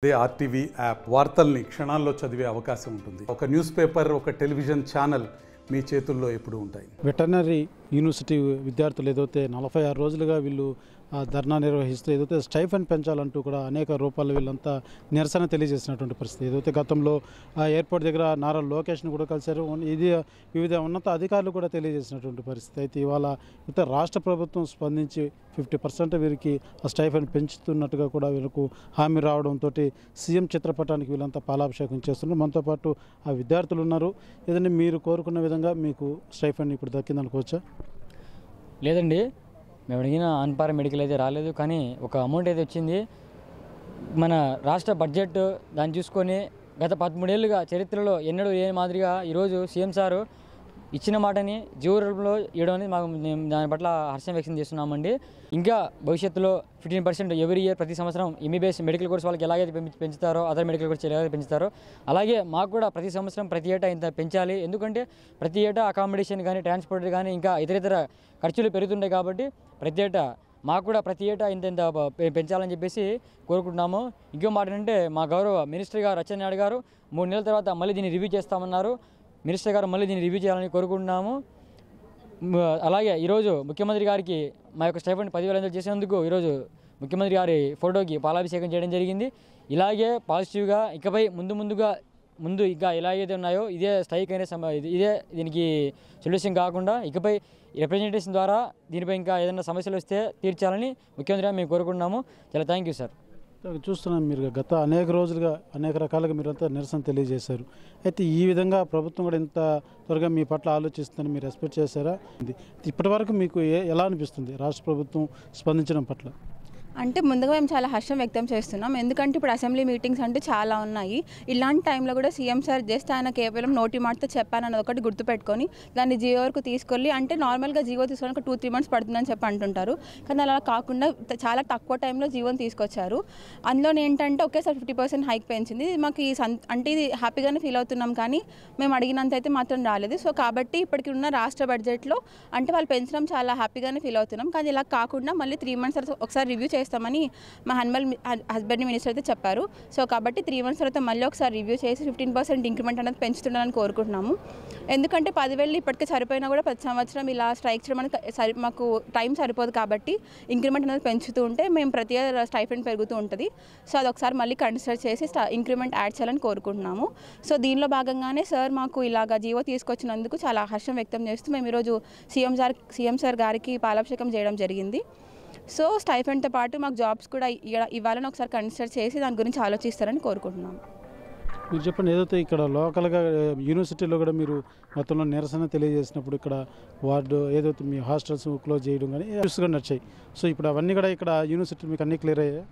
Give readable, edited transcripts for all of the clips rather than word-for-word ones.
అదే RTV app వార్తల్ని క్షణాల్లో చదివే అవకాశం ఉంటుంది. ఒక న్యూస్ పేపర్, ఒక టెలివిజన్ ఛానల్ మీ చేతుల్లో ఎప్పుడూ ఉంటాయి. వెటర్నరీ యూనివర్సిటీ విద్యార్థులు ఏదైతే 46 రోజులుగా వీళ్ళు ధర్నా నిర్వహిస్తూ ఏదైతే స్టైఫండ్ పెంచాలంటూ కూడా అనేక రూపాల్లో వీళ్ళంతా నిరసన తెలియజేసినటువంటి పరిస్థితి. ఏదైతే గతంలో ఎయిర్పోర్ట్ దగ్గర నారా లోకేష్ను కూడా కలిశారు. ఇది వివిధ ఉన్నత అధికారులు కూడా తెలియజేసినటువంటి పరిస్థితి. అయితే ఇవాళ రాష్ట్ర ప్రభుత్వం స్పందించి 50% వీరికి ఆ స్టైఫండ్ పెంచుతున్నట్టుగా కూడా వీళ్ళకు హామీ రావడంతో సీఎం చిత్రపటానికి వీళ్ళంతా పాలాభిషేకం చేస్తున్నారు. మనతో పాటు ఆ విద్యార్థులు ఉన్నారు. ఏదంటే మీరు కోరుకున్న విధంగా మీకు స్టైఫండ్ ఇప్పుడు దక్కిందనుకోవచ్చా? లేదండి, మేము అడిగిన అన్పార మెడికల్ అయితే రాలేదు, కానీ ఒక అమౌంట్ అయితే వచ్చింది. మన రాష్ట్ర బడ్జెట్ దాన్ని చూసుకొని గత 13 ఏళ్ళుగా చరిత్రలో ఎన్నడూ ఏ మాదిరిగా ఈరోజు సీఎం సారు ఇచ్చిన మాటని జీవో రూపంలో ఇవ్వడం అనేది మాకు దాని పట్ల హర్షం వ్యక్తం చేస్తున్నామండి. ఇంకా భవిష్యత్తులో 15% ఎవ్రీ ఇయర్ ప్రతి సంవత్సరం ఎంబీబీఎస్ మెడికల్ కోర్స్ వాళ్ళకి ఎలాగైతే పెంచుతారో, అదర్ మెడికల్ కోర్స్ ఎలాగైతే పెంచుతారో అలాగే మాకు కూడా ప్రతి సంవత్సరం ప్రతి ఏటా ఇంత పెంచాలి. ఎందుకంటే ప్రతి ఏటా అకామిడేషన్ కానీ, ట్రాన్స్పోర్ట్ కానీ, ఇంకా ఇతర ఖర్చులు పెరుగుతుంటాయి. కాబట్టి ప్రతి ఏటా మాకు కూడా ప్రతి ఏటా ఇంత పెంచాలని చెప్పేసి కోరుకుంటున్నాము. ఇంకో మాట ఏంటంటే, మా గౌరవ మినిస్టర్ గారు అచ్చెన్నాయుడు గారు 3 నెలల తర్వాత మళ్ళీ దీన్ని రివ్యూ చేస్తామన్నారు. మినిస్టర్ గారు మళ్ళీ దీన్ని రివ్యూ చేయాలని కోరుకుంటున్నాము. అలాగే ఈరోజు ముఖ్యమంత్రి గారికి మా యొక్క స్టైఫండ్ 10,000 చేసినందుకు ఈరోజు ముఖ్యమంత్రి గారి ఫోటోకి పాలాభిషేకం చేయడం జరిగింది. ఇలాగే పాజిటివ్గా ఇకపై ముందు ఇంకా ఎలాగైతే ఉన్నాయో ఇదే స్ట్రైక్ అనే ఇదే దీనికి సొల్యూషన్ కాకుండా ఇకపై రిప్రజెంటేషన్ ద్వారా దీనిపై ఇంకా ఏదైనా సమస్యలు వస్తే తీర్చాలని ముఖ్యమంత్రిగా మేము కోరుకుంటున్నాము. చాలా థ్యాంక్ యూ సార్. చూస్తున్నాం, మీరు గత అనేక రోజులుగా అనేక రకాలుగా మీరంతా నిరసన తెలియజేశారు. అయితే ఈ విధంగా ప్రభుత్వం కూడా ఇంత త్వరగా మీ పట్ల ఆలోచిస్తుందని మీరు ఎక్స్పెక్ట్ చేశారా? ఇప్పటివరకు మీకు ఎలా అనిపిస్తుంది రాష్ట్ర ప్రభుత్వం స్పందించడం పట్ల? అంటే ముందుగా మేము చాలా హర్షం వ్యక్తం చేస్తున్నాం. ఎందుకంటే ఇప్పుడు అసెంబ్లీ మీటింగ్స్ అంటే చాలా ఉన్నాయి. ఇలాంటి టైంలో కూడా సీఎం సార్ జస్ట్ ఆయన కేవలం నోటి మాటతో చెప్పానన్నది ఒకటి గుర్తుపెట్టుకొని దాన్ని జీవో వరకు తీసుకెళ్ళి, అంటే నార్మల్గా జీవో తీసుకోవడానికి 2-3 months పడుతుందని చెప్పి అంటుంటారు, కానీ అలా కాకుండా చాలా తక్కువ టైంలో జీవోని తీసుకొచ్చారు. అందులో ఏంటంటే ఒకేసారి 50% హైక్ పెంచింది. మాకు అంటే ఇది హ్యాపీగానే ఫీల్ అవుతున్నాం, కానీ మేము అడిగినంత అయితే మాత్రం రాలేదు. సో కాబట్టి ఇప్పటికి ఉన్న రాష్ట్ర బడ్జెట్లో అంటే వాళ్ళు పెంచడం చాలా హ్యాపీగానే ఫీల్ అవుతున్నాం. కానీ ఇలా కాకుండా మళ్ళీ 3 months ఒకసారి రివ్యూ చేస్తామని మా హస్బెండ్ మినిస్టర్ అయితే చెప్పారు. సో కాబట్టి 3 months తర్వాత మళ్ళీ ఒకసారి రివ్యూ చేసి 15% ఇంక్రిమెంట్ అనేది పెంచుతుండాలని కోరుకుంటున్నాము. ఎందుకంటే 10,000 ఇప్పటికే సరిపోయినా కూడా ప్రతి సంవత్సరం ఇలా స్ట్రైక్ చేయడం అనేది మాకు టైం సరిపోదు. కాబట్టి ఇంక్రిమెంట్ అనేది పెంచుతూ ఉంటే మేము ప్రతి స్టైఫండ్ పెరుగుతూ ఉంటుంది. సో అది ఒకసారి మళ్ళీ కన్సిడర్ చేసి ఇంక్రిమెంట్ యాడ్ చేయాలని కోరుకుంటున్నాము. సో దీనిలో భాగంగానే సార్ మాకు ఇలాగా జీవో తీసుకొచ్చినందుకు చాలా హర్షం వ్యక్తం చేస్తూ మేము ఈరోజు సీఎం సార్ గారికి పాలాభిషేకం చేయడం జరిగింది. సో స్టైఫండ్తో పాటు మాకు జాబ్స్ కూడా ఇవ్వాలని ఒకసారి కన్సిడర్ చేసి దాని గురించి ఆలోచిస్తారని కోరుకుంటున్నాము. మీరు చెప్పండి, ఏదైతే ఇక్కడ లోకల్గా యూనివర్సిటీలో కూడా మీరు గతంలో నిరసన తెలియజేసినప్పుడు ఇక్కడ వార్డు ఏదైతే మీ హాస్టల్స్ క్లోజ్ చేయడం కానీ గా నడిచాయి. సో ఇప్పుడు అవన్నీ కూడా ఇక్కడ యూనివర్సిటీ మీకు అన్నీ క్లియర్ అయ్యాయి?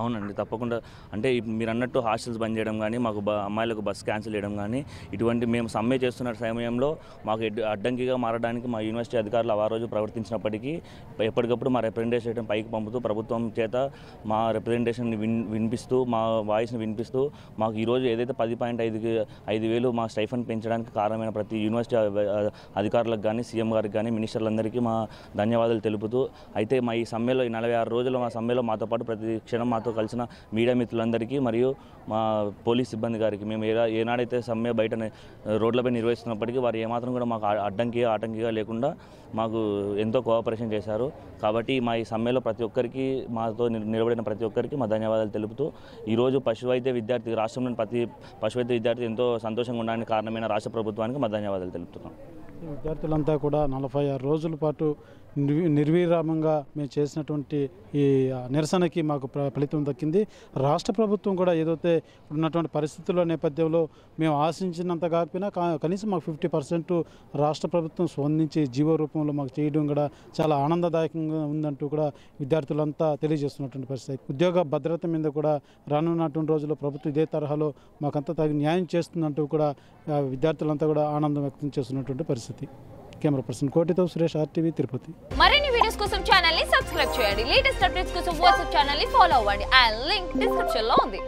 అవునండి, తప్పకుండా. అంటే మీరు అన్నట్టు హాస్టల్స్ బంద్ చేయడం కానీ, మాకు అమ్మాయిలకు బస్ క్యాన్సిల్ చేయడం కానీ, ఇటువంటి మేము సమ్మె చేస్తున్న సమయంలో మాకు అడ్డంకిగా మారడానికి మా యూనివర్సిటీ అధికారులు ఆ రోజు ప్రవర్తించినప్పటికీ ఎప్పటికప్పుడు మా రిప్రజెంటేషన్ పైకి పంపుతూ ప్రభుత్వం చేత మా రిప్రజెంటేషన్ని వినిపిస్తూ, మా వాయిస్ని వినిపిస్తూ మాకు ఈరోజు ఏదైతే 10,500 మా స్టైఫండ్ పెంచడానికి కారణమైన ప్రతి యూనివర్సిటీ అధికారులకు కానీ, సీఎం గారికి కానీ, మినిస్టర్లందరికీ మా ధన్యవాదాలు తెలుపుతూ, అయితే మా ఈ సమ్మెలో 46 రోజుల మా సమ్మెలో మాతో పాటు ప్రతి క్షణం మాతో కలిసిన మీడియా మిత్రులందరికీ మరియు మా పోలీస్ సిబ్బంది గారికి మేము ఏనాడైతే సమ్మె బయట రోడ్లపై నిర్వహిస్తున్నప్పటికీ వారు ఏమాత్రం కూడా మాకు ఆటంకిగా లేకుండా మాకు ఎంతో కోఆపరేషన్ చేశారు. కాబట్టి మా ఈ సమ్మెలో ప్రతి ఒక్కరికి, మాతో నిలబడిన ప్రతి ఒక్కరికి మా ధన్యవాదాలు తెలుపుతూ, ఈరోజు రాష్ట్రంలోని ప్రతి పశువైద్య విద్యార్థి ఎంతో సంతోషంగా ఉండడానికి కారణమైన రాష్ట్ర ప్రభుత్వానికి మా ధన్యవాదాలు తెలుపుతున్నాం. విద్యార్థులంతా కూడా 46 రోజుల పాటు నిర్విరామంగా మేము చేసినటువంటి ఈ నిరసనకి మాకు ఫలితం దక్కింది. రాష్ట్ర ప్రభుత్వం కూడా ఏదైతే ఉన్నటువంటి పరిస్థితుల నేపథ్యంలో మేము ఆశించినంత కాకపోయినా కనీసం మాకు 50% రాష్ట్ర ప్రభుత్వం స్పందించి జీవో రూపంలో మాకు చేయడం కూడా చాలా ఆనందదాయకంగా ఉందంటూ కూడా విద్యార్థులంతా తెలియజేస్తున్నటువంటి పరిస్థితి. ఉద్యోగ భద్రత మీద కూడా రానున్నటువంటి రోజుల్లో ప్రభుత్వం ఇదే తరహాలో మాకంతా తగిన న్యాయం చేస్తుందంటూ కూడా విద్యార్థులంతా కూడా ఆనందం వ్యక్తం చేస్తున్నటువంటి పరిస్థితి. కెమెరా పర్సన్ కోటితో సురేష్, ఆర్టీవీ, తిరుపతి. మరిన్ని వీడియోస్ కోసం ఛానల్ ని సబ్స్క్రైబ్ చేయండి. లేటెస్ట్ అప్డేట్స్ కోసం వాట్సాప్ ఛానల్ ని ఫాలో అవ్వండి. ఆ లింక్ డిస్క్రిప్షన్ లో ఉంది.